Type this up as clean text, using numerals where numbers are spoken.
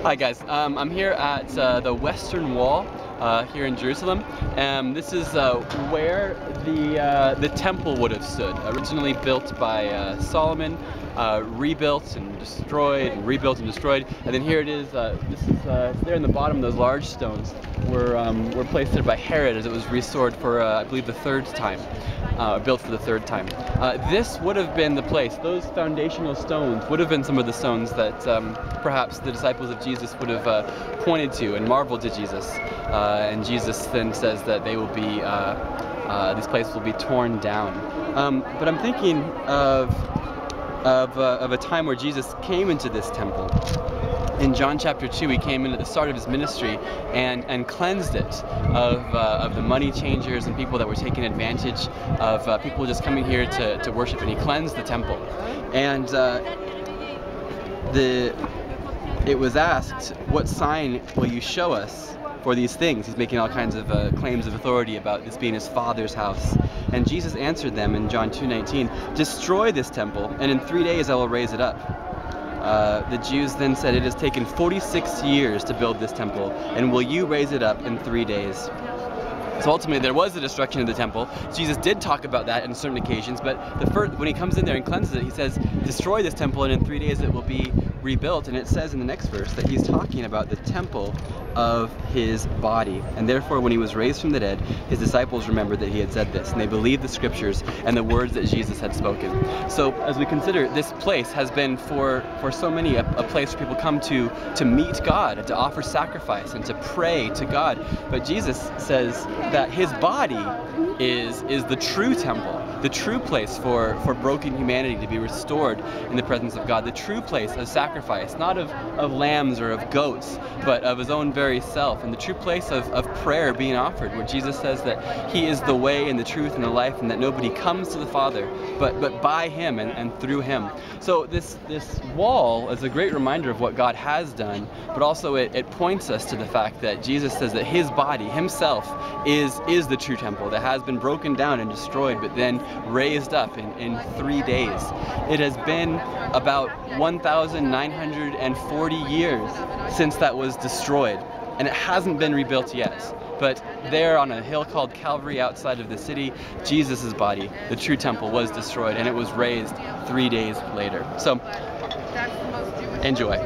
Hi guys, I'm here at the Western Wall here in Jerusalem. This is where the temple would have stood, originally built by Solomon, rebuilt and destroyed, and rebuilt and destroyed. And then here it is. This is it's there in the bottom. Those large stones were placed there by Herod as it was restored for I believe the third time. Built for the third time. This would have been the place. Those foundational stones would have been some of the stones that perhaps the disciples of Jesus would have pointed to and marveled to Jesus. And Jesus then says that they will be, these places will be torn down. But I'm thinking of a time where Jesus came into this temple. In John chapter 2, he came in at the start of his ministry and cleansed it of the money changers and people that were taking advantage of people just coming here to worship, and he cleansed the temple. And it was asked, what sign will you show us for these things? He's making all kinds of claims of authority about this being his Father's house. And Jesus answered them in John 2:19, destroy this temple, and in 3 days I will raise it up. The Jews then said, it has taken 46 years to build this temple, and will you raise it up in 3 days? So ultimately there was the destruction of the temple. Jesus did talk about that on certain occasions, but when he comes in there and cleanses it, he says, destroy this temple and in 3 days it will be rebuilt. And it says in the next verse that he's talking about the temple of his body. And therefore when he was raised from the dead, his disciples remembered that he had said this, and they believed the scriptures and the words that Jesus had spoken. So as we consider, this place has been for so many a place where people come to meet God, to offer sacrifice and to pray to God. But Jesus says that his body is the true temple, the true place for broken humanity to be restored in the presence of God, the true place of sacrifice, not of lambs or of goats, but of his own very self, and the true place of prayer being offered, where Jesus says that he is the way and the truth and the life, and that nobody comes to the Father but by him and through him. So this wall is a great reminder of what God has done, but also it points us to the fact that Jesus says that his body, himself, is the true temple that has been broken down and destroyed, but then raised up in 3 days. It has been about 1,940 years since that was destroyed, and it hasn't been rebuilt yet. But there on a hill called Calvary outside of the city, Jesus' body, the true temple, was destroyed, and it was raised 3 days later. So, enjoy.